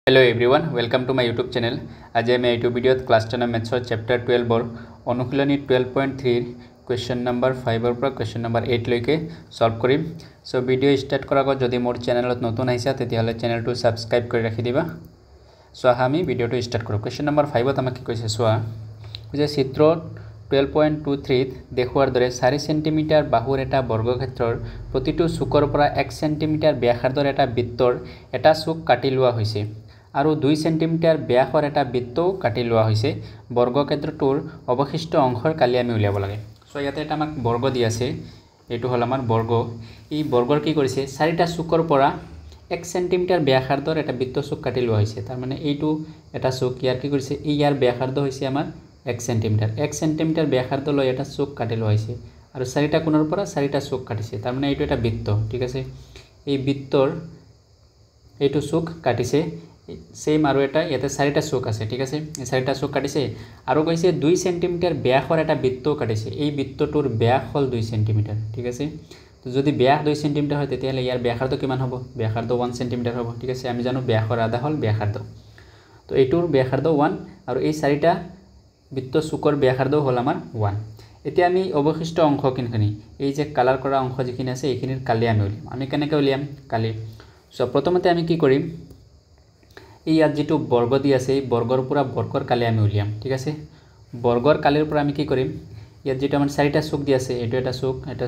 Hello everyone, welcome to my YouTube channel. आज मैं YouTube video class 10 मैथ्सर chapter 12 और अनुशीलनी 12.3 question number 5 पर question number 8 लैके solve करिम। So video start करार आगत जदि मोर चैनलत नतुन आइसा तेतियाहले चैनलটো सबस्क्राइब কৰি ৰাখি দিবা। सो আমি ভিডিওটো স্টাर्ट কৰো। क्वेश्चन नंबर 5 ত আমাক কি কৈছে সোয়া যে চিত্ৰ 12.23 দেখুৱাৰ দৰে 4 সেন্টিমিটাৰ বাহুৰ এটা বৰ্গক্ষেত্ৰৰ প্ৰতিটো চুকৰ পৰা 1 সেন্টিমিটাৰ ব্যাসাৰ্ধৰ এটা বৃত্তৰ এটা চুক কাটি লোৱা হৈছে আৰু 2 সেন্টিমিটাৰ ব্যাসৰ এটা বৃত্তও কাটি লোৱা হৈছে। বৰ্গক্ষেত্ৰটোৰ অৱশিষ্ট অংশৰ কালি আমি উলিয়াব লাগে। সো ইয়াতে এটা আমাক বৰ্গ দি আছে, এটো হল আমাৰ বৰ্গ। এই বৰ্গৰ কি কৰিছে 4টা চুকৰ পৰা 1 সেন্টিমিটাৰ ব্যাসাৰ্ধৰ এটা বৃত্ত চুক কাটি লোৱা হৈছে। তাৰ মানে এইটো এটা চুক ইয়াৰ কি কৰিছে ইয়াৰ ব্যাসাৰ্ধ হৈছে আমাৰ 1 সেন্টিমিটাৰ। 1 সেন্টিমিটাৰ ব্যাসাৰ্ধ লৈ এটা চুক কাটি লোৱা হৈছে আৰু 4টা কোণৰ পৰা 4টা চুক কাটিছে। তাৰ মানে এইটো এটা বৃত্ত, ঠিক আছে। এই বৃত্তৰ এইটো চুক কাটিছে सेम और एटा याते 4टा चुक আছে, ठीक আছে। 4টা चुक काटिছে और কৈছে 2 সেন্টিমিটার ব্যাসৰ এটা বৃত্ত কাটিছে। এই বৃত্তটোৰ ব্যাস হল 2 সেন্টিমিটাৰ, ঠিক আছে। তো যদি ব্যাস 2 সেন্টিমিটাৰ হয় তেতিয়াহলে ইয়াৰ ব্যাসাৰ্ধ কিমান হ'ব? ব্যাসাৰ্ধ 1 সেন্টিমিটাৰ হ'ব, ঠিক আছে। আমি জানো ব্যাসৰ আধা হল ব্যাসাৰ্ধ। তো এইটোৰ ব্যাসাৰ্ধ 1 আৰু এই 4টা বৃত্ত চুকৰ ব্যাসাৰ্ধ হল আমাৰ 1। এতিয়া আমি অৱশিষ্ট অংশ কিনখিনি এই যে কালাৰ কৰা অংশ যিখিনি আছে এইখিনিৰ কালি আমি উলিয়াম। আমি কেনেকৈ উলিয়াম কালি? সো প্ৰথমতে আমি কি কৰিম, এই ইয়াত যেটো বৰ্গ দি আছে এই বৰ্গৰ পৰা বৰ্গৰ কালি আমি উলিয়াম, ঠিক আছে। বৰ্গৰ কালিৰ পৰা আমি কি কৰিম, ইয়াত যেটো আমাৰ 4টা চুক দি আছে এটো এটা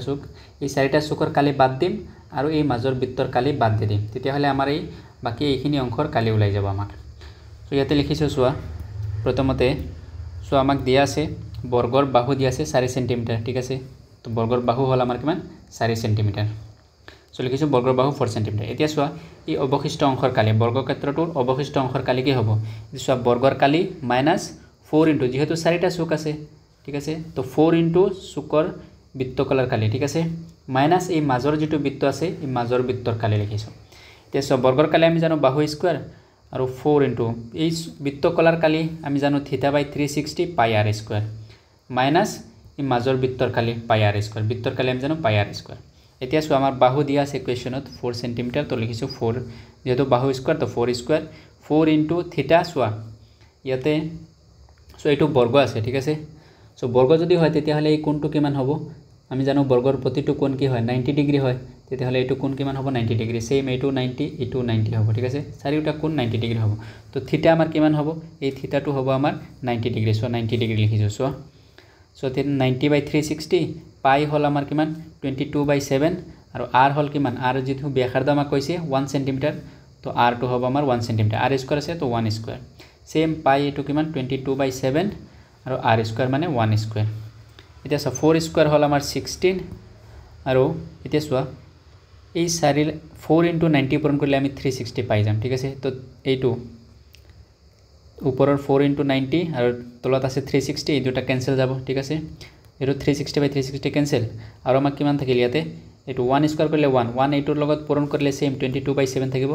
চুক এই 4টা চুকৰ কালি বাদ দিম আৰু এই মাজৰ বৃত্তৰ কালি বাদ দি দিম। তেতিয়াহলে আমাৰ এই বাকি এইখিনি অংশৰ কালি ওলাই যাব আমাক। সো ইয়াতে লিখিছো চোৱা প্ৰথমতে সো আমাক দিয়া আছে বৰ্গৰ বাহু দি আছে 4 সেন্টিমিটাৰ, ঠিক আছে। তো বৰ্গৰ বাহু হল আমাৰ কিমান 4 সেন্টিমিটাৰ। সো লিখিছো বৰ্গৰ বাহু 4 সেন্টিমিটাৰ। এতিয়া চোৱা এই অৱশিষ্ট অংশৰ কালি বৰ্গক্ষেত্ৰটোৰ অৱশিষ্ট অংশৰ কালি কি হ'ব? চোৱা বৰ্গৰ কালি -4 ইনটু যেহেতু 4টা চুক আছে, ঠিক আছে। তো 4 ইনটু চুকৰ বৃত্তকলাৰ কালি, ঠিক আছে, মাইনাস এই মাজৰ যেটো বৃত্ত আছে এই মাজৰ বৃত্তৰ কালি লিখিছো। এতিয়া চোৱা বৰ্গৰ কালি আমি জানো বাহু স্কয়াৰ আৰু 4 ইনটু এই বৃত্তকলাৰ কালি আমি জানো θ/360 পাই r স্কয়াৰ মাইনাস এই মাজৰ বৃত্তৰ কালি পাই r স্কয়াৰ। বৃত্তৰ কালি আমি জানো পাই r স্কয়াৰ। এতিয়া চোৱা আমাৰ বাহু দিয়া আছে ইকুৱেশনত 4 সেন্টিমিটাৰ। তো লিখিছো 4 যেহেতু বাহু স্কয়াৰ তো 4 স্কয়াৰ 4 ইনটু থিটা। চোৱা ইয়াতে সো এইটো বৰ্গ আছে, ঠিক আছে। সো বৰ্গ যদি হয় তেতিয়াহলে এই কোণটো কিমান হ'ব? আমি জানো বৰ্গৰ প্ৰতিটো কোণ কি হয় 90 ডিগ্ৰী হয়। তেতিয়াহলে এইটো কোণ কিমান হ'ব 90 ডিগ্ৰী। সেম এইটো 90 এইটো 90 হ'ব, ঠিক আছে। চাৰিটা কোণ 90 ডিগ্ৰী হ'ব। তো থিটা আমাৰ কিমান হ'ব? এই থিটাটো হ'ব আমাৰ 90 ডিগ্ৰী। সো 90 ডিগ্ৰী লিখিছো। চোৱা সো 90/360 পাই হল আমাৰ কিমান 22/7 আৰু r হল কিমান r যেটো ব্যাসাৰ্ধ আমাক কৈছে 1 সেন্টিমিটাৰ। তো r টো হ'ব আমাৰ 1 সেন্টিমিটাৰ। r স্কয়াৰ আছে তো 1 স্কয়াৰ সেম পাই এটো কিমান 22/7 আৰু r স্কয়াৰ মানে 1 স্কয়াৰ। এতিয়া চোৱা 4 স্কয়াৰ হল আমাৰ 16 আৰু এতিয়া চোৱা এই 4 ইনটু 90 পূৰণ কৰিলে আমি 360 পাই যাম, ঠিক আছে। তো এইটো ওপৰৰ 4 ইনটু 90 আৰু তলত আছে 360 এই দুটা কেনসেল যাব, ঠিক আছে। এটো 360/360 কেনসেল আৰু আমাক কিমান থাকিল ইয়াতে এটো 1 স্কয়াৰ কৰিলে 1 এইটোৰ লগত পূৰণ কৰিলে সেম 22/7 থাকিব।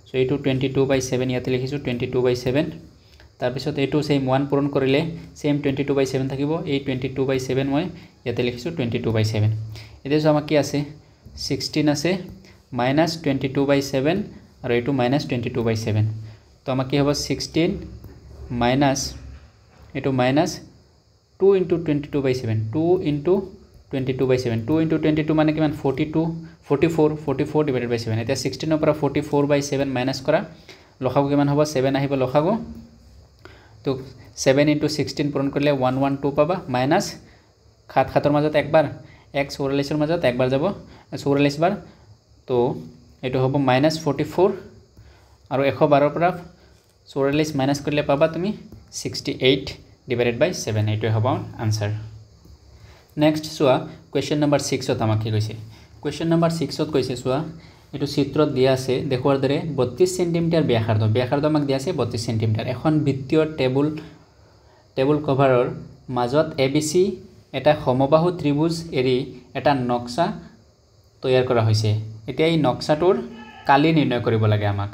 সো এইটো 22/7 ইয়াতে লিখিছো 22/7। তাৰ পিছত এইটো সেম 1 পূৰণ কৰিলে সেম 22/7 থাকিব। এই 22/7 মই ইয়াতে লিখিছো 22/7। এতিয়া যে আমাক কি আছে 16 আছে মাইনাস 22/7 আৰু এইটো মাইনাস 22/7। তো আমাক কি হ'ব 16 মাইনাস এইটো মাইনাস 2 ইনটু 22/7 2 ইনটু 22/7 2 ইনটু 22 মানে কিমান 44 ডিভাইডেড বাই 7। এতিয়া 16 ৰ পৰা 44/7 মাইনাস কৰা লসাগু কিমান হ'ব 7 আহিব লসাগু। তো 7 ইনটু 16 পূৰণ কৰিলে 112 পাবা মাইনাস 7 ৰ মাজত একবাৰ x 44 ৰ মাজত একবাৰ যাব 44 বাৰ। তো এটো হ'ব -44 আৰু 112 ৰ পৰা 44 মাইনাস কৰিলে পাবা তুমি 68 ডিভাইডেড বাই 7। এইটো হ'ব आंसर। নেক্সট চোৱা কোৱেশ্চন নম্বৰ 6 ত আমাক কি কৈছে। কোৱেশ্চন নম্বৰ 6 ত কৈছে চোৱা এটো চিত্ৰত দিয়া আছে দেখুৱাৰ দৰে 32 সেন্টিমিটাৰ ব্যাসাৰ্ধ আমাক দিয়া আছে 32 সেন্টিমিটাৰ। এখন বৃত্তীয় টেবুল কভাৰৰ মাজত ABC এটা সমবাহু ত্ৰিভুজ এৰি এটা নক্সা তৈয়াৰ কৰা হৈছে। এতিয়া এই নক্সাটোৰ কালি নিৰ্ণয় কৰিব লাগে আমাক।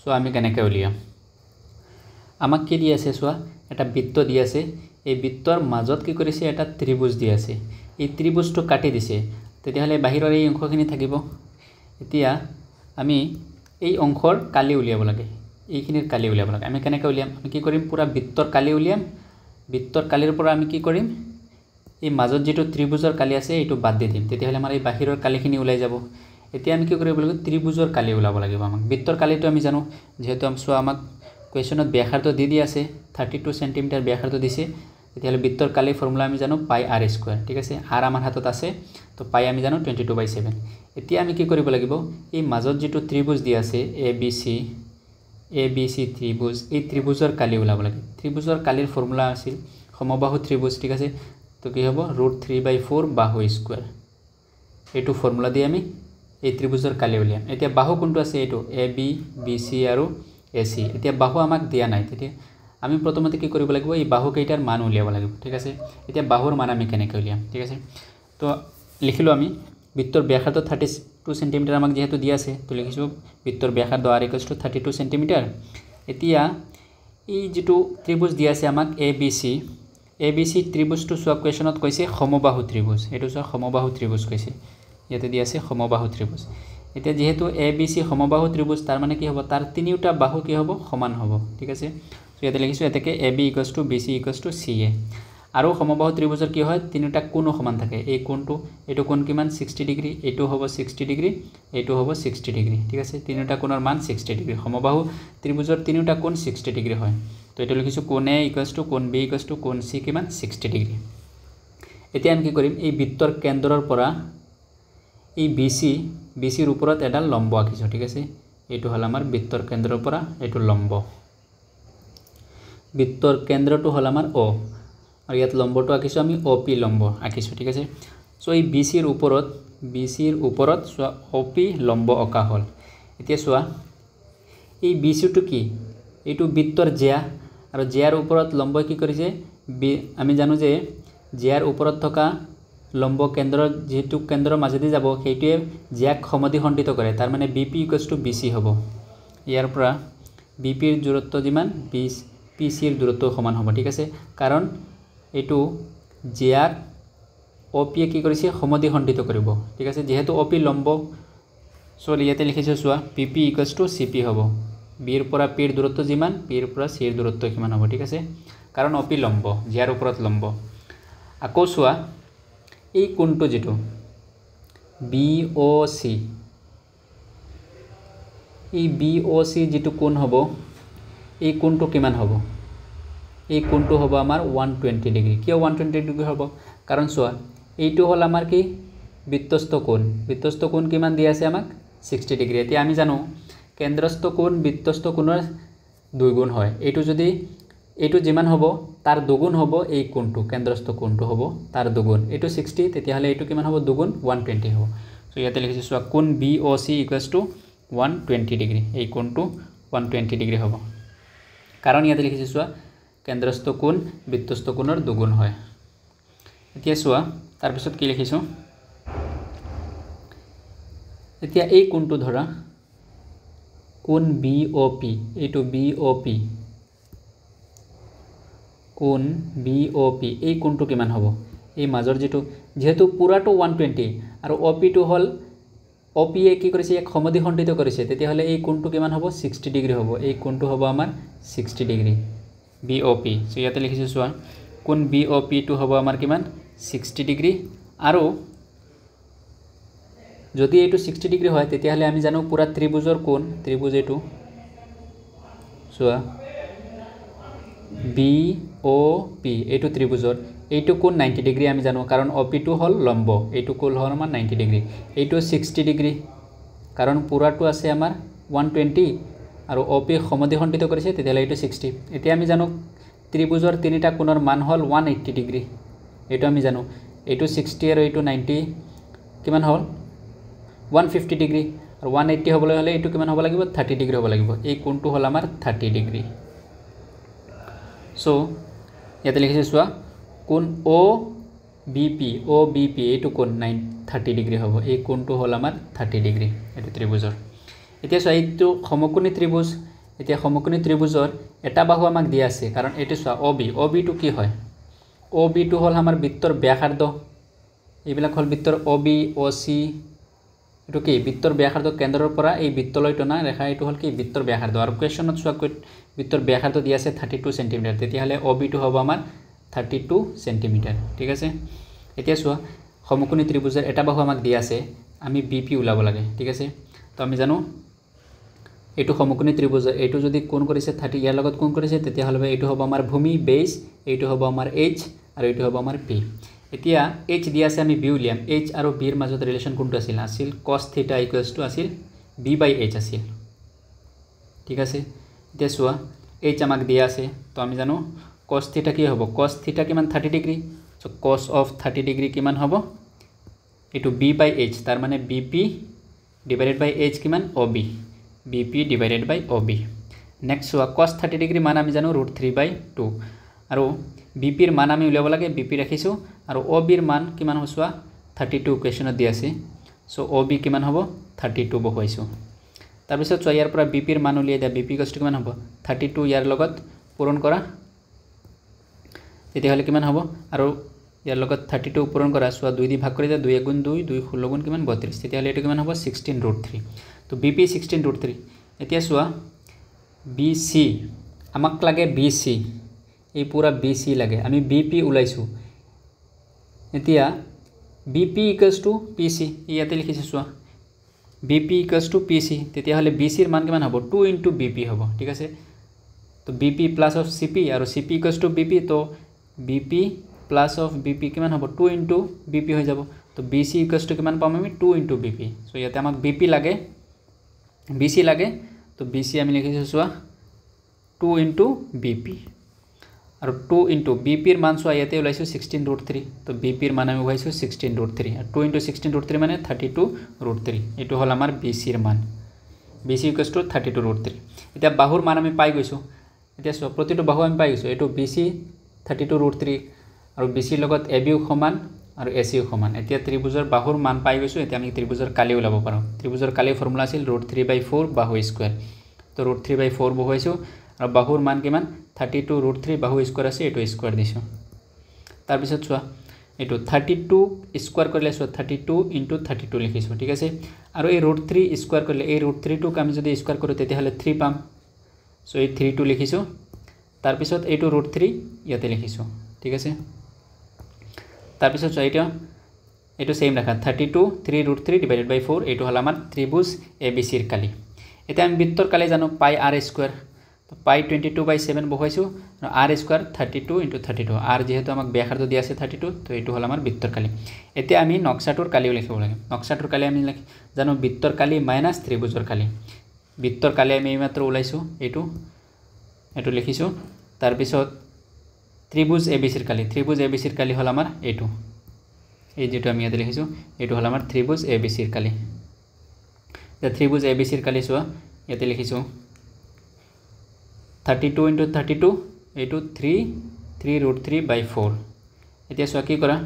সো আমি কেনেকৈ উলিয়াম? আমাক কি দি আছে চোৱা এটা বৃত্ত দি আছে। এই বৃত্তৰ মাজত কি কৰিছে এটা ত্ৰিভুজ দি আছে। এই ত্ৰিভুজটো কাটি দিছে তেতিয়াহলে বাহিৰৰ এই অংশখিনি থাকিব। এতিয়া আমি এই অংশৰ কালি উলিয়াব লাগে। এইখিনিৰ কালি উলিয়াব লাগে আমি কেনেকৈ উলিয়াম আমি কি কৰিম পুৰা বৃত্তৰ কালি উলিয়াম বৃত্তৰ কালিৰ পৰা আমি কি কৰিম এই মাজত যেটো ত্ৰিভুজৰ কালি আছে এইটো বাদ দি দিম তেতিয়াহলে আমাৰ এই বাহিৰৰ কালিখিনি ওলাই যাব এতিয়া আমি কি কৰিব লাগিব ত্ৰিভুজৰ কালি ওলাব লাগিব আমাক বৃত্তৰ কালিটো আমি জানো যেহেতু আমাক কোৱেশ্যনত ব্যাসাৰ্ধ দি আছে 32 সেন্টিমিটাৰ ব্যাসাৰ্ধ দিছে তেতিয়াহলে বৃত্তৰ কালি ফৰ্মুলা আমি জানো পাই r স্কয়াৰ ঠিক আছে r আমাৰ হাতত আছে তো পাই আমি জানো 22/7 এতিয়া আমি কি কৰিব লাগিব এই মাজত যেটো ত্ৰিভুজ দি আছে ABC ত্ৰিভুজ এই ত্ৰিভুজৰ কালি ওলাব লাগে ত্ৰিভুজৰ কালিৰ ফৰ্মুলা আছিল সমবাহু ত্ৰিভুজ ঠিক আছে তো কি হ'ব √3/4 বাহু স্কয়াৰ এইটো ফৰ্মুলা দি আমি এই ত্ৰিভুজৰ কালি উলিয়াম এতিয়া বাহু কোনটো আছে এইটো AB BC আৰু AC এতিয়া বাহু আমাক দিয়া নাই তেতিয়া আমি প্ৰথমতে কি কৰিব লাগিব এই বাহু কেইটাৰ মান উলিয়াব লাগিব ঠিক আছে এতিয়া বাহুৰ মান আমি কেনেকৈ উলিয়াম ঠিক আছে তো লিখিলো আমি বৃত্তৰ ব্যাসাৰ্ধ 32 সেন্টিমিটাৰ আমাক যেহেতু দিয়া আছে তো লিখিছো বৃত্তৰ ব্যাসাৰ্ধ r = 32 সেন্টিমিটাৰ এতিয়া এই যেটো ত্ৰিভুজ দিয়া আছে আমাক ABC ত্ৰিভুজটো সোৱা কোৱেশ্যনত কৈছে সমবাহু ত্ৰিভুজ এটো সোৱা সমবাহু ত্ৰিভুজ কৈছে ইয়াতে দিয়া আছে সমবাহু ত্ৰিভুজ এতিয়া যেহেতু ABC সমবাহু ত্ৰিভুজ তাৰ মানে কি হ'ব তাৰ তিনিটা বাহু কি হ'ব সমান হ'ব ঠিক আছে সো ইয়াতে লিখিছো এতেকে AB = BC = CA আৰু সমবাহু ত্ৰিভুজৰ কি হয় তিনিটা কোণ সমান থাকে এই কোণটো এটো কোণ কিমান 60 ডিগ্ৰী এটো হ'ব 60 ডিগ্ৰী এটো হ'ব 60 ডিগ্ৰী ঠিক আছে তিনিটা কোণৰ মান 60 ডিগ্ৰী সমবাহু ত্ৰিভুজৰ তিনিটা কোণ 60 ডিগ্ৰী হয় তো এটো লিখিছো কোণ A = কোণ B = কোণ C কিমান 60 ডিগ্ৰী এতিয়া আমি কি কৰিম এই বৃত্তৰ কেন্দ্ৰৰ পৰা এই BCৰ ওপৰত এডাল লম্ব আঁকিছো ঠিক আছে এটো হল আমাৰ বৃত্তৰ কেন্দ্ৰৰ পৰা এটো লম্ব বৃত্তৰ কেন্দ্ৰটো হল আমাৰ O আৰু ইয়াত লম্বটো আঁকিছো আমি OP লম্ব আঁকিছো ঠিক আছে সো এই BCৰ ওপৰত সোৱা OP লম্ব আঁকা হল এতিয়া সোৱা এই BCটো কি এইটো বৃত্তৰ জ্যা আৰু জ্যাৰ ওপৰত লম্ব কি কৰিছে আমি জানো যে জ্যাৰ ওপৰত থকা লম্ব কেন্দ্ৰ যেহেতু কেন্দ্ৰৰ মাজেদি যাব সেইটোৱে জ্যাক সমদ্বিখণ্ডিত কৰে তাৰ মানে BP = BC হ'ব ইয়াৰ পৰা BP ৰ দূৰত্ব যিমান PC ৰ দূৰত্ব সমান হ'ব ঠিক আছে কাৰণ এটো জ্যাক OP কি কৰিছে সমদ্বিখণ্ডিত কৰিব ঠিক আছে যেহেতু OP লম্ব সো ইয়াতে লিখিছো সোৱা PP = CP হ'ব B ৰ পৰা P ৰ দূৰত্ব যিমান P ৰ পৰা C ৰ দূৰত্ব কিমান হ'ব ঠিক আছে কাৰণ OP লম্ব জ্যাৰ ওপৰত লম্ব আকৌ সোৱা এই কোণটো যেটো BOC এই BOC যেটো কোণ হ'ব এই কোণটো কিমান হ'ব এই কোণটো হ'ব আমাৰ 120 ডিগ্ৰী কিয় 120 ডিগ্ৰী হ'ব কাৰণ সোৱা এইটো হল আমাৰ কি বৃত্তস্থ কোণ কিমান দিয়া আছে আমাক 60 ডিগ্ৰী এতিয়া আমি জানো কেন্দ্ৰস্থ কোণ বৃত্তস্থ কোণৰ দুইগুণ হয় এইটো যিমান হ'ব তাৰ দুগুণ হ'ব এই কোণটো কেন্দ্ৰস্থ কোণটো হ'ব তাৰ দুগুণ এইটো 60 তেতিয়া হলে এইটো কিমান হ'ব দুগুণ 120 হ'ব সো ইয়াতে লিখিছো সোৱা কোণ BOC = 120 ডিগ্ৰী এই কোণটো 120 ডিগ্ৰী হ'ব কাৰণ ইয়াতে লিখিছো সোৱা কেন্দ্ৰস্থ কোণ বৃত্তস্থ কোণৰ দুগুণ হয় এতিয়া সোৱা তাৰ পিছত কি লিখিছো এতিয়া এই কোণটো ধৰা কোণ BOP এইটো BOP কোণ BOP এই কোণটো কিমান হ'ব এই মাজৰ যেহেতু পুৰাটো 120 আৰু OP টো হল OP এ কি কৰিছে এক সমদ্বিখণ্ডিত কৰিছে তেতিয়া হলে এই কোণটো কিমান হ'ব 60 ডিগ্ৰী হ'ব এই কোণটো হ'ব আমাৰ 60 ডিগ্ৰী BOP সো ইয়াতে লিখিছো সোৱা কোণ BOP টো হ'ব আমাৰ কিমান 60 ডিগ্ৰী আৰু যদি এইটো 60 ডিগ্ৰী হয় তেতিয়া হলে আমি জানো পুৰা ত্ৰিভুজৰ কোণ ত্ৰিভুজ এইটো সোৱা BOP এইটো ত্ৰিভুজৰ এইটো কোণ 90 ডিগ্ৰী আমি জানো কাৰণ OP টো হল লম্ব এইটো কোণ হল আমাৰ 90 ডিগ্ৰী এইটো 60 ডিগ্ৰী কাৰণ পুৰাটো আছে আমাৰ 120 আৰু OP সমদ্বিখণ্ডিত কৰিছে তেতিয়া হলে এইটো 60 এতিয়া আমি জানো ত্ৰিভুজৰ তিনিটা কোণৰ মান হল 180 ডিগ্ৰী এইটো আমি জানো এইটো 60 আৰু এইটো 90 কিমান হল 150 ডিগ্ৰী আৰু 180 হ'বলৈ হলে এইটো কিমান হ'ব লাগিব 30 ডিগ্ৰী হ'ব লাগিব এই কোণটো হল আমাৰ 30 ডিগ্ৰী সো ইয়াতে লিখিছো সোৱা কোণ OBP এইটো কোণ 30 ডিগ্ৰী হ'ব এই কোণটো হল আমাৰ 30 ডিগ্ৰী এইটো ত্ৰিভুজৰ এতিয়া সোৱা এইটো সমকোণী ত্ৰিভুজ এতিয়া সমকোণী ত্ৰিভুজৰ এটা বাহু আমাক দিয়া আছে কাৰণ এটো সোৱা OB টো কি হয় OB টো হল আমাৰ বৃত্তৰ ব্যাসাৰ্ধ এইবিলাক হল বৃত্তৰ OB OC এটো কি বৃত্তৰ ব্যাসাৰ্ধ কেন্দ্ৰৰ পৰা এই বৃত্তলৈ টনা ৰেখা এটো হল কি বৃত্তৰ ব্যাসাৰ্ধ আৰু কোৱেশ্চনত চোৱা বৃত্তৰ ব্যাসাৰ্ধ দিয়া আছে 32 সেন্টিমিটাৰ তেতিয়া হলে OB টো হ'ব আমাৰ 32 সেন্টিমিটাৰ ঠিক আছে এতিয়া চোৱা সমকোণী ত্ৰিভুজৰ এটা বাহু আমাক দিয়া আছে আমি BP উলাব লাগে ঠিক আছে তো আমি জানো এটো সমকোণী ত্ৰিভুজ এটো যদি কোণ কৰিছে 30 ইয়াৰ লগত কোণ কৰিছে তেতিয়া হলে এটো হ'ব আমাৰ ভূমি বেস এটো হ'ব আমাৰ H আৰু এটো হ'ব আমাৰ P এতিয়া H দিয়া আছে আমি B উলিয়াম H আৰু B এৰ মাজত ৰিলেচন কোনটো আছিল cos θ আছিল B/H আছিল ঠিক আছে এতিয়া চোৱা H আমাক দিয়া আছে তো আমি জানো cos θ কি হ'ব cos θ কিমান 30 degree so cos of 30 degree কিমান হ'ব এটো B/H তাৰ মানে BP divided by H কিমান OB BP divided by OB next চোৱা cos 30 ডিগ্ৰী মান আমি জানো √3/2 আৰু BP এৰ মান আমি উলিয়াব লাগে BP ৰাখিছো আৰু OB এৰ মান কিমান হসুৱা 32 কোৱেশ্চনত দি আছে সো OB কিমান হ'ব 32 বহাইছো তাৰ পিছত চোৱা ইয়াৰ পৰা BP এৰ মান উলিয়াই দিয়া BP কষ্ট কিমান হ'ব 32 ইয়াৰ লগত পূৰণ কৰা তেতিয়া হলে কিমান হ'ব আৰু ইয়াৰ লগত 32 পূৰণ কৰা চোৱা 2 দি ভাগ কৰি দিয়া 2 গুণ 2 2 16 গুণ কিমান 32 তেতিয়া হলে এটো কিমান হ'ব 16√3 তো BP 16√3 এতিয়া চোৱা BC আমাক লাগে BC এই পুরা BC লাগে আমি BP উলাইছো এতিয়া BP = PC ইয়াতে লিখিছো চোৱা BP = PC তেতিয়া হলে BC এর মান কিমান হ'ব 2 * BP হ'ব ঠিক আছে তো BP plus of CP আৰু CP = BP তো BP plus of BP কিমান হ'ব 2 * BP হৈ যাব তো BC = কিমান পাম আমি 2 * BP সো ইয়াতে আমাক BP লাগে BC লাগে তো BC আমি লিখিছো চোৱা 2 * BP আৰু 2 * BP এৰ মান চোৱা ইয়াতে উলাইছো 16√3 তো BP এর মান আমি উলাইছো 16√3 আর 2 * 16√3 মানে 32√3 এটো হল আমাৰ BC এৰ মান BC = 32√3 এতিয়া বাহুৰ মান আমি পাই গৈছো এতিয়া চোৱা প্ৰতিটো বাহু আমি পাই গৈছো এটো BC 32√3 আৰু BC লগত AB সমান আৰু AC সমান এতিয়া ত্ৰিভুজৰ বাহুৰ মান পাই গৈছো এতিয়া আমি ত্ৰিভুজৰ কালি উলাব পাৰো ত্ৰিভুজৰ কালি ফৰ্মুলা আছিল √3/4 বাহু স্কয়াৰ তো √3/4 বহাইছো আৰু বাহুৰ মান কিমান 32√3 বাহু স্কয়াৰ আছে এটো স্কয়াৰ দিছো তাৰ পিছত চোৱা এটো 32 স্কয়াৰ কৰিলে চোৱা 32 * 32 লিখিছো ঠিক আছে আৰু এই √3 স্কয়াৰ কৰিলে এই √3 টোক আমি যদি স্কয়াৰ কৰো তেতিয়া হলে 3 পাম সো এই 3 টো লিখিছো তাৰ পিছত এটো √3 ইয়াতে লিখিছো ঠিক আছে তাৰ পিছত চোৱা এটো সেম ৰাখা 32 3√3 / 4 এটো হল আমাৰ ত্ৰিভুজ ABC এৰ কালি এটা আমি বৃত্তৰ কালি জানো পাই r² তো পাই 22/7 বহাইছো আৰু r² 32 * 32 r যেহেতু আমাক ব্যাসাৰ্ধ দিয়া আছে 32 তো এটো হল আমাৰ বৃত্তৰ কালি এতিয়া আমি নকশাটোৰ কালিও লিখিব লাগে নকশাটোৰ কালি আমি জানো বৃত্তৰ কালি মাইনাস ত্ৰিভুজৰ কালি বৃত্তৰ কালি আমি মাত্ৰ উলাইছো এটো লিখিছো তাৰ পিছত ত্ৰিভুজ ABC এৰ কালি হল আমাৰ এটো এই যেটো আমি ইয়াতে লিখিছো এটো হল আমাৰ ত্ৰিভুজ ABC এৰ কালি এটা ত্ৰিভুজ ABC এৰ কালি চোৱা ইয়াতে লিখিছো 32 * 32 এটো 3√3/4 এতিয়া চোৱা কি কৰা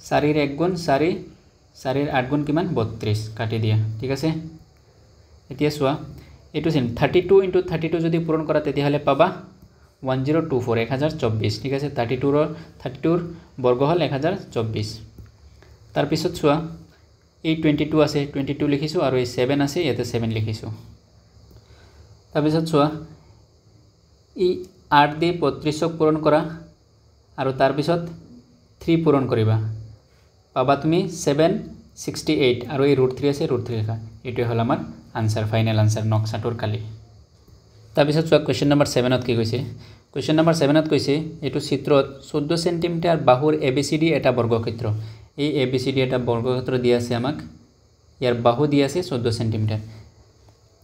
4 এৰ 1 গুণ 4 4 এৰ 8 গুণ কিমান 32 কাটি দিয়া ঠিক আছে এতিয়া চোৱা এটো সেম 32 * 32 যদি পূৰণ কৰা তেতিয়া হলে পাবা 1024 1024 ঠিক আছে 32 এৰ বৰ্গ হল 1024 তাৰ পিছত চোৱা এই 22 আছে 22 লিখিছো আৰু এই 7 আছে ইয়াতে 7 লিখিছো তাৰ পিছত চোৱা এই 8 দি 35 পূৰণ কৰা আৰু তাৰ পিছত 3 পূৰণ কৰিবা পাবা তুমি 768 আৰু এই √3 আছে √3 লেখা এটো হল আমাৰ আনসাৰ ফাইনাল আনসাৰ নকশাটোৰ কালি তাৰ পিছত চোৱা কোৱেশ্চন নম্বৰ 7 ত কি কৈছে কোৱেশ্চন নম্বৰ 7 ত কৈছে এটো চিত্ৰত 14 সেন্টিমিটাৰ বাহুৰ ABCD এটা বৰ্গক্ষেত্ৰ এই ABCD এটা বৰ্গক্ষেত্ৰ দিয়া আছে আমাক ইয়াৰ বাহু দিয়া আছে 14 সেন্টিমিটাৰ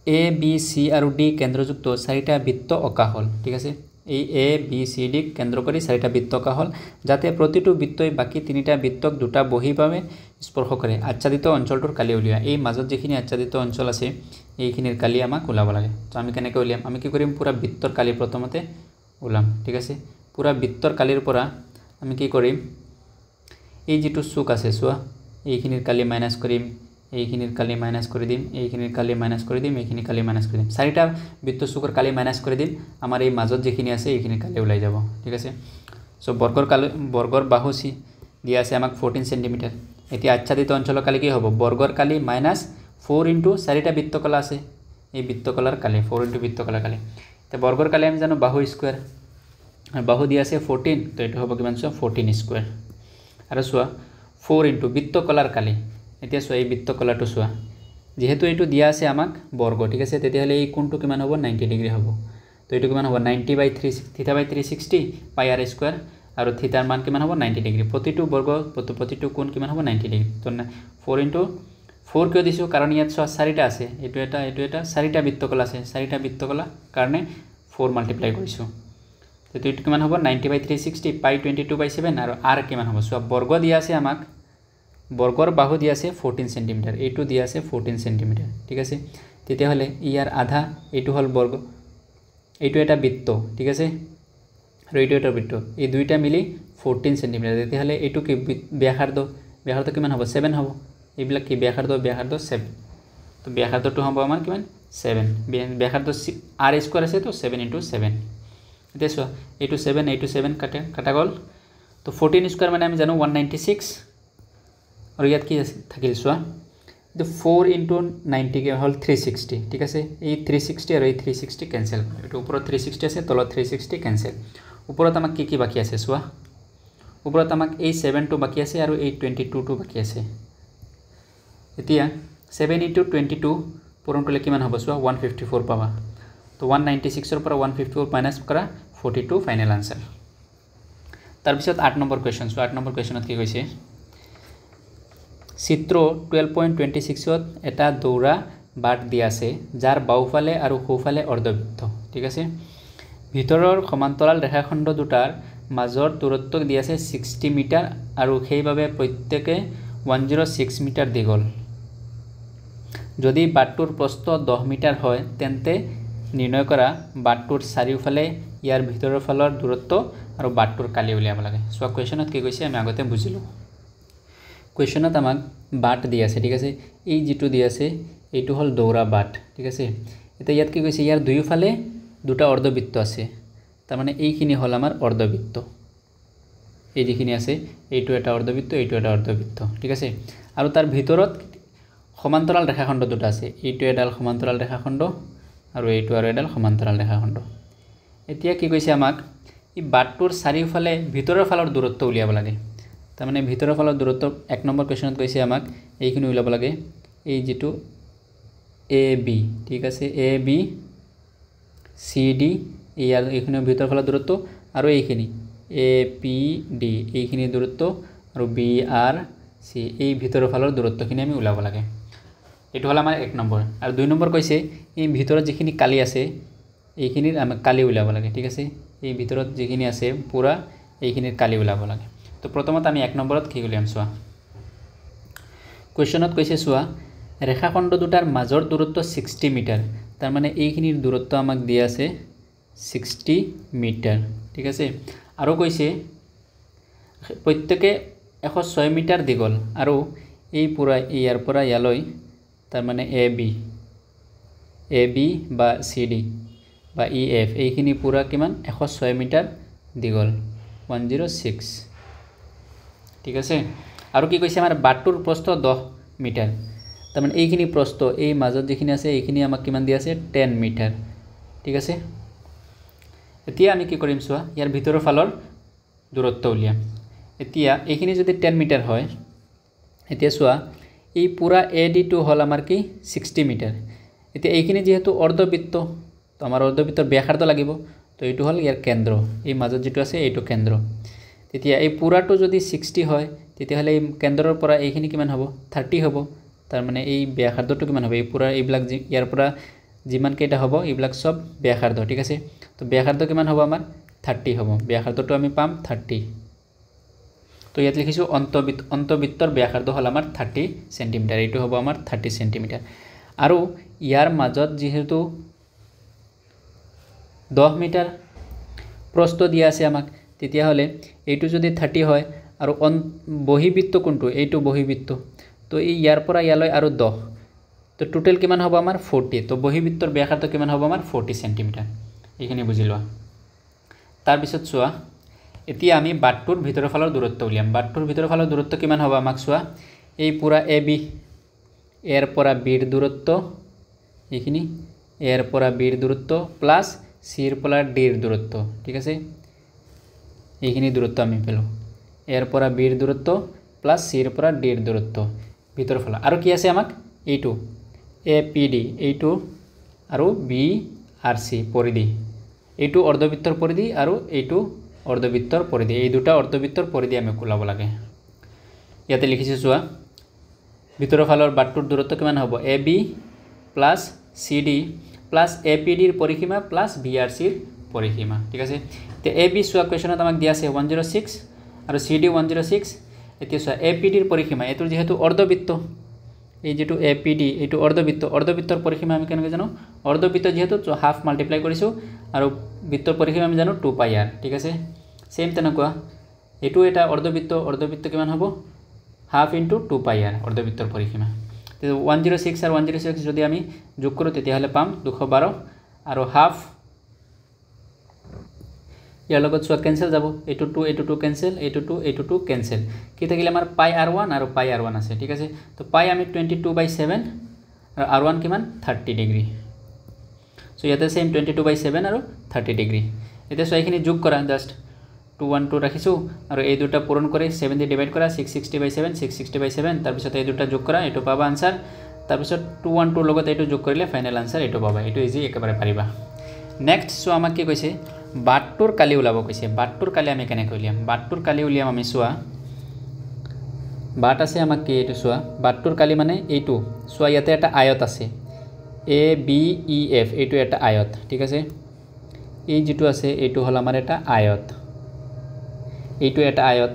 A B C আৰু D কেন্দ্ৰযুক্ত চাৰিটা বৃত্ত অঁকা হল ঠিক আছে এই A B C D কেন্দ্ৰ কৰি চাৰিটা বৃত্ত অঁকা হল যাতে প্ৰতিটো বৃত্তই বাকি তিনিটা বৃত্তক দুটা বহিভাৱে স্পৰ্শ কৰে আচ্ছাদিত অঞ্চলটোৰ কালি উলিয়া এই মাজত যিখিনি আচ্ছাদিত অঞ্চল আছে এইখিনিৰ কালি আমাক উলাব লাগে তো আমি কেনেকৈ উলিয়াম আমি কি কৰিম পুৰা বৃত্তৰ কালি প্ৰথমতে উলাম ঠিক আছে পুৰা বৃত্তৰ কালিৰ পৰা আমি কি কৰিম এই যেটো চুক আছে চোৱা এইখিনিৰ কালি মাইনাস কৰিম এইখিনিৰ কালি মাইনাস কৰি দিম এইখিনিৰ কালি মাইনাস কৰি দিম এইখিনি কালি মাইনাস কৰি দিম চাৰিটা বৃত্ত চুকৰ কালি মাইনাস কৰি দিম আমাৰ এই মাজত যিখিনি আছে এইখিনি কালি ওলাই যাব ঠিক আছে সো বৰ্গৰ বাহু দিয়া আছে আমাক 14 সেন্টিমিটাৰ এতিয়া আচ্ছাদিত অঞ্চলৰ কালি কি হ'ব বৰ্গৰ কালি মাইনাছ 4 ইনটু 4টা বৃত্তকলা আছে এই বৃত্তকলাৰ কালি 4 ইনটু বৃত্তকলাৰ কালি তে বৰ্গৰ কালি আমি জানো বাহু স্কয়াৰ আৰু বাহু দিয়া আছে 14 তো এটো হ'ব কিমান চোৱা 14 স্কয়াৰ আৰু চোৱা 4 ইনটু বৃত্তকলাৰ কালি এতিয়া চোৱা এই বৃত্তকলাটো চোৱা যেহেতু এটো দিয়া আছে আমাক বৰ্গ ঠিক আছে তেতিয়াহলে এই কোণটো কিমান হ'ব 90 ডিগ্ৰী হ'ব তো এটো কিমান হ'ব 90/3 থিটা বাই 360 পাই r স্কয়াৰ আৰু থিটাৰ মান কিমান হ'ব 90 ডিগ্ৰী প্ৰতিটো বৰ্গ প্ৰতিটো কোণ কিমান হ'ব 90 ডিগ্ৰী তো 4 ইনটু 4 কিয় দিছো কাৰণ ইয়াত চোৱা 4টা আছে এটো এটা 4টা বৃত্তকলা আছে 4টা বৃত্তকলা কাৰণে 4 মাল্টিপ্লাই কৰিছো তো এটো কিমান হ'ব 90/360 পাই 22/7 আৰু r কিমান হ'ব চোৱা বৰ্গ দিয়া আছে আমাক বৰ্গৰ বাহু দিয়া আছে 14 সেমি এইটো দিয়া আছে 14 সেমি ঠিক আছে তেতিয়াহলে ইয়াৰ আধা এইটো হল বৰ্গ এইটো এটা বৃত্ত ঠিক আছে আৰু এইটো এটা বৃত্ত এই দুইটা মিলি 14 সেমি তেতিয়াহলে এইটো কি ব্যাসাৰ্ধ কিমান হ'ব 7 হ'ব এইবিলাক কি ব্যাসাৰ্ধ 7 তো ব্যাসাৰ্ধটো হ'ব আমাৰ কিমান 7 ব্যাসাৰ্ধ r স্কয়াৰ আছে তো 7 * 7 এতিয়া চোৱা এইটো 7 কাটা গল তো 14 স্কয়াৰ মানে আমি জানো 196 আৰু ইয়াত কি থাকিল চোৱা তো 4 * 90 কে হল 360 ঠিক আছে এই 360 আৰু এই 360 ক্যান্সেল এটো ওপৰত 360 আছে তলত 360 ক্যান্সেল ওপৰত আমাক কি বাকি আছে চোৱা ওপৰত আমাক এই 7 টো বাকি আছে আৰু এই 22 টো বাকি আছে এতিয়া 7 * 22 পূৰণটোলে কিমান হ'ব চোৱা 154 পাবা তো 196 ৰ পৰা 154 মাইনাস কৰা 42 ফাইনাল আনসাৰ তাৰ পিছত 8 নম্বৰ কোৱেশ্চন চোৱা 8 নম্বৰ কোৱেশ্চনত কি কৈছে চিত্ৰ 12.26 ত এটা দৌৰা বাট দিয়া আছে যাৰ বাওফালে আৰু সোফালে অৰ্ধবৃত্ত ঠিক আছে ভিতৰৰ সমান্তৰাল ৰেখাখণ্ড দুটাৰ মাজৰ দূৰত্ব দিয়া আছে 60 মিটাৰ আৰু সেইভাবে প্ৰত্যেকে 106 মিটাৰ দীঘল যদি বাটটোৰ প্ৰস্থ 10 মিটাৰ হয় তেন্তে নিৰ্ণয় কৰা বাটটোৰ চাৰিওফালে ইয়াৰ ভিতৰৰ ফালৰ দূৰত্ব আৰু বাটটোৰ কালি উলিয়াব লাগে সো কোৱেশ্চনত কি কৈছে আমি আগতে বুজিলো কোৱেশ্চনত আমাক বাট দিয়া আছে ঠিক আছে এই যেটো দিয়া আছে এইটো হল দৌৰা বাট ঠিক আছে এটা ইয়াত কি কৈছে ইয়াৰ দুইফালে দুটা অৰ্ধবৃত্ত আছে তাৰ মানে এইখিনি হল আমাৰ অৰ্ধবৃত্ত এই যিখিনি আছে এইটো এটা অৰ্ধবৃত্ত এইটো এটা অৰ্ধবৃত্ত ঠিক আছে আৰু তাৰ ভিতৰত সমান্তৰাল ৰেখাখণ্ড দুটা আছে এইটো এডাল সমান্তৰাল ৰেখাখণ্ড আৰু এইটো আৰু এডাল সমান্তৰাল ৰেখাখণ্ড এতিয়া কি কৈছে আমাক এই বাটটোৰ চাৰিওফালে ভিতৰৰ ফালৰ দূৰত্ব উলিয়াব লাগে তাৰ মানে ভিতৰৰ ফালৰ দূৰত্ব 1 নম্বৰ কোৱেশ্চনত কৈছে আমাক এইখিনি উলিয়াব লাগে এই যেটো AB ঠিক আছে AB CD ইয়াৰ এইখিনি ভিতৰৰ ফালৰ দূৰত্ব আৰু এইখিনি APD এইখিনি দূৰত্ব আৰু BRC এই ভিতৰৰ ফালৰ দূৰত্বখিনি আমি উলাব লাগে এটো হল আমাৰ 1 নম্বৰ আৰু 2 নম্বৰ কৈছে এই ভিতৰত যিখিনি কালি আছে এইখিনিৰ আমি কালি উলাব লাগে ঠিক আছে এই ভিতৰত যিখিনি আছে পুৰা এইখিনিৰ কালি উলাব লাগে তো প্ৰথমত আমি 1 নম্বৰত কি উলিয়াম চোৱা কোৱেশ্চনত কৈছে চোৱা ৰেখাখণ্ড দুটাৰ মাজৰ দূৰত্ব 60 মিটাৰ তাৰ মানে এইখিনিৰ দূৰত্ব আমাক দিয়া আছে 60 মিটাৰ ঠিক আছে আৰু কৈছে প্ৰত্যেকে 106 মিটাৰ দীঘল আৰু এই পুৰা ইয়াৰ পৰা ইয়ালৈ তাৰ মানে AB বা CD বা EF এইখিনি পুৰা কিমান 106 মিটাৰ দীঘল 106 ঠিক আছে আৰু কি কৈছে আমাৰ বাটটোৰ প্ৰস্থ 10 মিটাৰ তাৰ মানে এইখিনি প্ৰস্থ এই মাজত যিখিনি আছে এইখিনি আমাক কিমান দিয়া আছে 10 মিটাৰ ঠিক আছে এতিয়া আমি কি কৰিম চোৱা ইয়াৰ ভিতৰৰ ফালৰ দূৰত্ব উলিয়াম এতিয়া এইখিনি যদি 10 মিটাৰ হয় এতিয়া চোৱা এই পুৰা AD টো হল আমাৰ কি 60 মিটাৰ এতিয়া এইখিনি যেহেতু অৰ্ধবৃত্ত তো আমাৰ অৰ্ধবৃত্তৰ ব্যাসাৰ্ধ লাগিব তো এইটো হল ইয়াৰ কেন্দ্ৰ এই মাজত যেটো আছে এইটো কেন্দ্ৰ তেতিয়া এই পুৰাটো যদি 60 হয় তেতিয়া হলে এই কেন্দ্ৰৰ পৰা এইখিনি কিমান হ'ব 30 হ'ব তাৰ মানে এই ব্যাসাৰ্ধটো কিমান হ'ব এই পুৰা এইবিলাক ইয়াৰ পৰা যিমান কেইটা হ'ব এইবিলাক সব ব্যাসাৰ্ধ ঠিক আছে তো ব্যাসাৰ্ধ কিমান হ'ব আমাৰ 30 হ'ব ব্যাসাৰ্ধটো আমি পাম 30 তো ইয়াত লিখিছো অন্তবৃত্তৰ ব্যাসাৰ্ধ হল আমাৰ 30 সেমি এইটো হ'ব আমাৰ 30 সেমি আৰু ইয়াৰ মাজত যেহেতু 10 মিটাৰ প্ৰস্থ দিয়া আছে আমাক তেতিয়া হলে এইটো যদি 30 হয় আৰু বহিবৃত্ত কোনটো এইটো বহিবৃত্ত তো এই ইয়াৰ পৰা ইয়ালৈ আৰু 10 তো টোটাল কিমান হ'ব আমাৰ 40 তো বহিবৃত্তৰ ব্যাসাৰ্ধ কিমান হ'ব আমাৰ 40 সেমি এইখিনি বুজি লোৱা তাৰ পিছত চোৱা এতিয়া আমি বাটটোৰ ভিতৰৰ ফালৰ দূৰত্ব উলিয়াম বাটটোৰ ভিতৰৰ ফালৰ দূৰত্ব কিমান হ'ব আমাক চোৱা এই পুৰা এ বি এৰ পৰা বিৰ দূৰত্ব এইখিনি এৰ পৰা বিৰ দূৰত্ব প্লাস সিৰ পৰা ডিৰ দূৰত্ব ঠিক আছে এইখিনি দূৰত্ব আমি পেলো এৰ পৰা বিৰ দূৰত্ব প্লাস সিৰ পৰা ডিৰ দূৰত্ব ভিতৰ ফলা আৰু কি আছে আমাক এইটো এ পি ডি এইটো আৰু বি আৰ সি পৰিধি এইটো অৰ্ধবৃত্তৰ পৰিধি আৰু এইটো অৰ্ধবৃত্তৰ পৰিধি এই দুটা অৰ্ধবৃত্তৰ পৰিধি আমি ওলাব লাগে ইয়াতে লিখিছো চোৱা ভিতৰৰ ফালৰ বাটটোৰ দূৰত্ব কিমান হ'ব A B plus C D plus A P ডিৰ পৰিসীমা প্লাস বি আৰ সিৰ পৰিসীমা ঠিক আছে তে এ বি চোৱা কোৱেশ্যনত আমাক দিয়া আছে 106 আৰু সি ডি 106 এতিয়া চোৱা এ পি ডিৰ পৰিসীমা এটোৰ যেহেতু অৰ্ধবৃত্ত এই যেটো এ পি ডি এটো অৰ্ধবৃত্তৰ পৰিসীমা আমি কেনেকৈ জানো অৰ্ধবৃত্ত যেহেতু হাফ মাল্টিপ্লাই কৰিছো আৰু বৃত্তৰ পৰিসীমা আমি জানো 2 পাই r ঠিক আছে সেম তেনেকুৱা এটো এটা অৰ্ধবৃত্ত কিমান হ'ব হাফ ইনটু 2 পাই r অৰ্ধবৃত্তৰ পৰিসীমা 106 আৰ 106 যদি আমি যোগ কৰো তেতিয়াহলে পাম 212 আৰু হাফ ইয়াৰ লগত সব ক্যান্সেল যাব এটো 2 ক্যান্সেল এটো 2 ক্যান্সেল কি থাকিলে আমাৰ পাই r1 আৰু পাই r1 আছে ঠিক আছে তো পাই আমি 22/7 আৰু r1 কিমান 30 ডিগ্ৰী সো ইয়াতে সেম 22/7 আৰু 30 ডিগ্ৰী এতিয়া সো এইখিনি যোগ কৰা জাস্ট 212 ৰাখিছো আৰু এই দুটা পূৰণ কৰি 7 দি ডিভাইড কৰা 660/7 তাৰ পিছত এই দুটা যোগ কৰা এটো পাবা আনসাৰ তাৰ পিছত 212 লগত এটো যোগ কৰিলে ফাইনাল আনসাৰ এটো পাবা এটো ইজি একেবাৰে পাৰিবা নেক্সট সো আমাক কি কৈছে বাটটোৰ কালি উলাব কৈছে বাটটোৰ কালি আমি কেনে কইলিয়াম বাটটোৰ কালি উলিয়াম আমি সোৱা বাট আছে আমাক কি এটো সোৱা বাটটোৰ কালি মানে এইটো সোৱা ইয়াতে এটা আয়ত আছে এ বি ই এফ এটো এটা আয়ত ঠিক আছে এই যেটো আছে এটো হল আমাৰ এটা আয়ত এইটো এটা আয়ত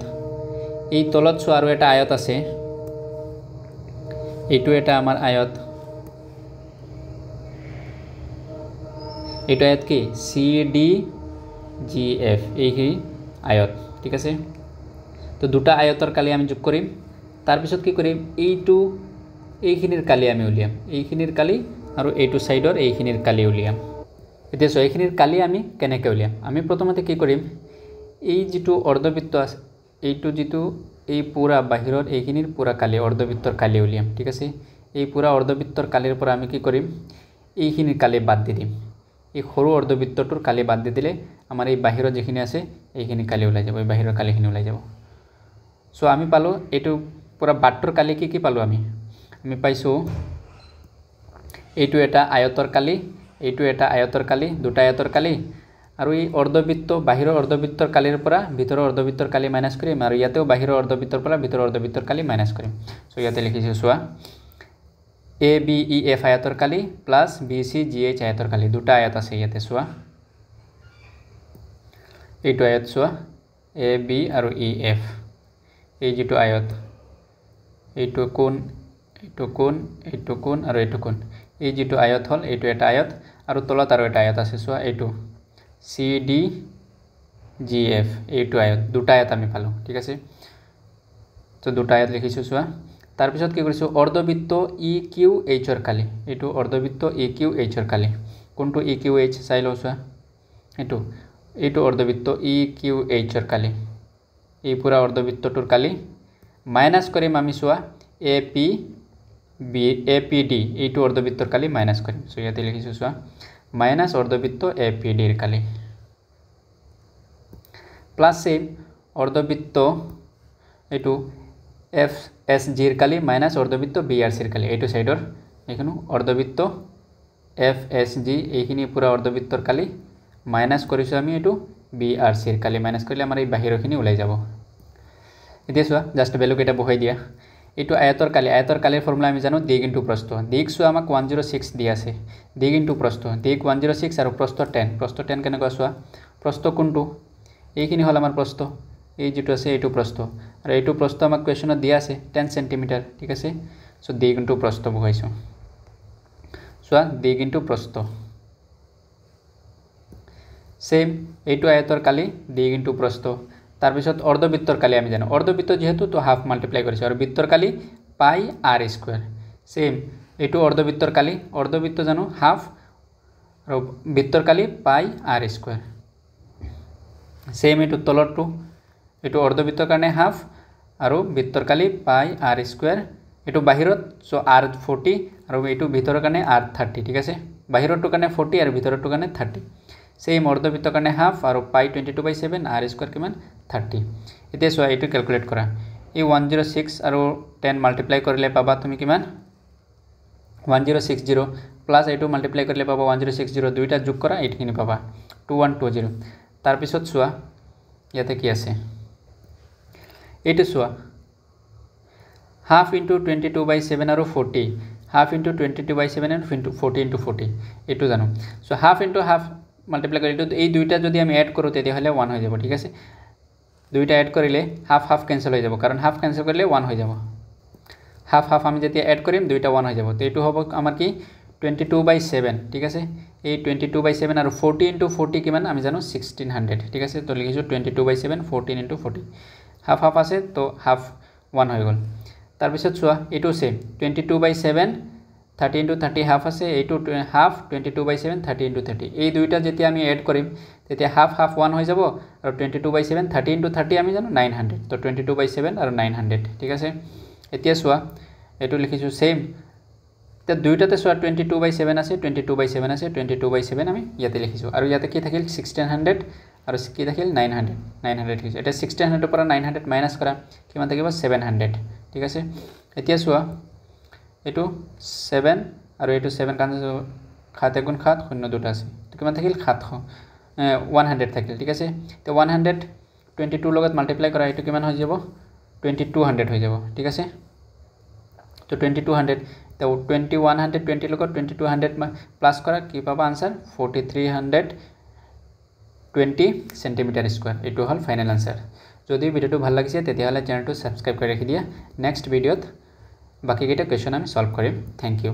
এই তলত সো আৰু এটা আয়ত আছে এইটো এটা আমাৰ আয়ত এইটো আয়ত কি সি ডি জি এফ এই আয়ত ঠিক আছে তো দুটা আয়তৰ কালি আমি যোগ কৰিম তাৰ পিছত কি কৰিম এইটো এইখিনিৰ কালি আমি উলিয়াম এইখিনিৰ কালি আৰু এইটো সাইডৰ এইখিনিৰ কালি উলিয়াম এতিয়া সো এইখিনিৰ কালি আমি কেনেকৈ উলিয়াম আমি প্ৰথমতে কি কৰিম এই যেটো অৰ্ধবৃত্ত আছে এইটো যেটো এই পুৰা বাহিৰৰ এইখিনিৰ পুৰা কালি অৰ্ধবৃত্তৰ কালি উলিয়াম ঠিক আছে এই পুৰা অৰ্ধবৃত্তৰ কালিৰ পৰা আমি কি কৰিম এইখিনিৰ কালি বাদ দি দিম এই সৰু অৰ্ধবৃত্তটোৰ কালি বাদ দি দিলে আমাৰ এই বাহিৰৰ যিখিনি আছে এইখিনি কালি ওলাই যাব এই বাহিৰৰ কালিখিনি ওলাই যাব সো আমি পালো এইটো পুৰা বাটটোৰ কালি কি পালো আমি পাইছো এইটো এটা আয়তৰ কালি এইটো এটা আয়তৰ কালি দুটা আয়তৰ কালি আৰু এই অৰ্ধবৃত্ত বাহিৰৰ অৰ্ধবৃত্তৰ কালিৰ পৰা ভিতৰৰ অৰ্ধবৃত্তৰ কালি মাইনাস কৰিম আৰু ইয়াতেও বাহিৰৰ অৰ্ধবৃত্তৰ পৰা ভিতৰৰ অৰ্ধবৃত্তৰ কালি মাইনাস কৰিম সো ইয়াতে লিখিছো সোৱা A B E F আয়তৰ Kali plus B C G H আয়তৰ কালি দুটা আয়ত আছে ইয়াতে সোৱা এইটো আয়ত সোৱা এ বি আৰু ই এফ এই যেটো আয়ত এইটো কোণ আৰু এইটো কোণ এই যেটো আয়ত হল এইটো এটা আয়ত আৰু তলত আৰু এটা আয়ত আছে সোৱা এইটো সি ডি জি এফ এইটো আয়ত দুটা আয়ত আমি পালো ঠিক আছে তো দুটা আয়ত লিখিছো সোৱা তাৰ পিছত কি কৰিছো অৰ্ধবৃত্ত ই কিউ এইচৰ কালি এইটো অৰ্ধবৃত্ত ই কিউ এইচৰ কালি কোনটো ই কিউ এইচ চাই লও সোৱা এইটো অৰ্ধবৃত্ত ই কিউ এইচৰ কালি এই পুৰা অৰ্ধবৃত্তটোৰ কালি মাইনাস কৰিম আমি সোৱা এ পি ডি এইটো অৰ্ধবৃত্তৰ কালি মাইনাস কৰিম সো ইয়াতে লিখিছো সোৱা মাইনাস অৰ্ধবৃত্ত এ পি ডিৰ কালি প্লাস সেম অৰ্ধবৃত্ত এইটো এফ এস জিৰ কালি মাইনাস অৰ্ধবৃত্ত বি আৰ সিৰ কালি এইটো সাইডৰ এইখানে অৰ্ধবৃত্ত এফ এস জি এইখিনি পুৰা অৰ্ধবৃত্তৰ কালি মাইনাস কৰিছো আমি এইটো বি আৰ সিৰ কালি মাইনাস কৰিলে আমাৰ এই বাহিৰখিনি ওলাই যাব এতিয়া সোৱা জাস্ট ভ্যালু কেটা বহাই দিয়া এইটো আয়তৰ কালিৰ ফৰ্মুলা আমি জানো দিক ইনটু প্ৰস্থ দিক সোৱা আমাক 106 দি আছে দিক ইনটু প্ৰস্থ দিক 106 আৰু প্ৰস্থ 10 কেনেকৈ সোৱা প্ৰস্থ কোনটো এইখিনি হল আমাৰ প্ৰস্থ এই যেটো আছে এইটো প্ৰস্থ আৰু এইটো প্ৰস্থ আমাক কোৱেশ্যনত দিয়া আছে 10 সেন্টিমিটাৰ ঠিক আছে সো দিক ইনটু প্ৰস্থ বহাইছো সোৱা দিক ইনটু প্ৰস্থ সেম এইটো আয়তৰ কালি দিক ইনটু প্ৰস্থ তাৰ পিছত অৰ্ধবৃত্তৰ কালি আমি জানো অৰ্ধবৃত্ত যেহেতু তো হাফ মাল্টিপ্লাই কৰিছো আৰু বৃত্তৰ কালি পাই r স্কয়াৰ সেম এইটো অৰ্ধবৃত্তৰ কালি অৰ্ধবৃত্ত জানো হাফ আৰু বৃত্তৰ কালি পাই r স্কয়াৰ সেম এইটো তলৰটো এইটো অৰ্ধবৃত্তৰ কাৰণে হাফ আৰু বৃত্তৰ কালি পাই r স্কয়াৰ এইটো বাহিৰত সো r 40 আৰু এইটো ভিতৰৰ কাৰণে r 30 ঠিক আছে বাহিৰৰটো কাৰণে 40 আৰু ভিতৰৰটো কাৰণে 30 সেম অৰ্ধবৃত্তৰ কাৰণে হাফ আৰু পাই 22/7 r স্কয়াৰ কিমান 30 এতিয়া সো এইটো ক্যালকুলেট কৰা এই 106 আৰু 10 মাল্টিপ্লাই কৰিলে পাবা তুমি কিমান 1060 প্লাস এইটো মাল্টিপ্লাই কৰিলে পাবা 1060 দুইটা যোগ কৰা এইখিনি পাবা 2120 তাৰ পিছত সোৱা ইয়াতে কি আছে এইটো সোৱা half into 22/7 আৰু 40 half into 22/7 and 40 into 40 এইটো জানো so half into half multiply কৰিলে এই দুইটা যদি আমি এড কৰো তেতিয়া হলে 1 হৈ যাব ঠিক আছে দুইটা এড কৰিলে হাফ হাফ ক্যান্সেল হৈ যাব কাৰণ হাফ ক্যান্সেল কৰিলে 1 হৈ যাব হাফ হাফ আমি যেতিয়া এড কৰিম দুইটা 1 হৈ যাব তো এইটো হ'ব আমাৰ কি 22/7 ঠিক আছে এই 22/7 আৰু 40 into 40 কিমান আমি জানো 1600 ঠিক আছে তো লিখিছো 22/7 14 into 40 হাফ হাফ আছে তো হাফ 1 হৈ গল তাৰ পিছত সোৱা এইটো সেম 22/7 30 into 30 হাফ আছে এইটো হাফ 22/7 30 into 30 এই দুইটা যেতিয়া আমি এড কৰিম তেতিয়া হাফ হাফ 1 হৈ যাব আৰু 22/7 30 into 30 আমি জানো 900 তো 22/7 আৰু 900 ঠিক আছে এতিয়া সোৱা এটো লিখিছো সেম তে দুইটাতে সোৱা 22/7 আছে 22/7 আছে 22/7 আমি ইয়াতে লিখিছো আৰু ইয়াতে কি থাকিল 1600 আৰু কি থাকিল 900 900 লিখিছো এটা 1600 পৰা 900 মাইনাস কৰা কিমান থাকিব 700 ঠিক আছে এতিয়া সোৱা এটো 7 আৰু এটো 7 কান 7 গুণ 7 শূন্য দুটা আছে তো কিমান থাকিল 700 100 থাকিল ঠিক আছে তো 100 22 লগত মাল্টিপ্লাই কৰা এটো কিমান হৈ যাব 2200 হৈ যাব ঠিক আছে তো 2200 তো 2120 লগত 2200 প্লাস কৰা কি পাবা आंसर 4320 সেন্টিমিটার স্কয়ার এটো হল ফাইনাল आंसर যদি ভিডিওটো ভাল লাগিছে তেতিয়া হলে চ্যানেলটো সাবস্ক্রাইব কৰি ৰাখি দিয়া নেক্সট ভিডিওত বাকি কেইটা কোৱেশ্চন আমি সলভ কৰিম থ্যাংক ইউ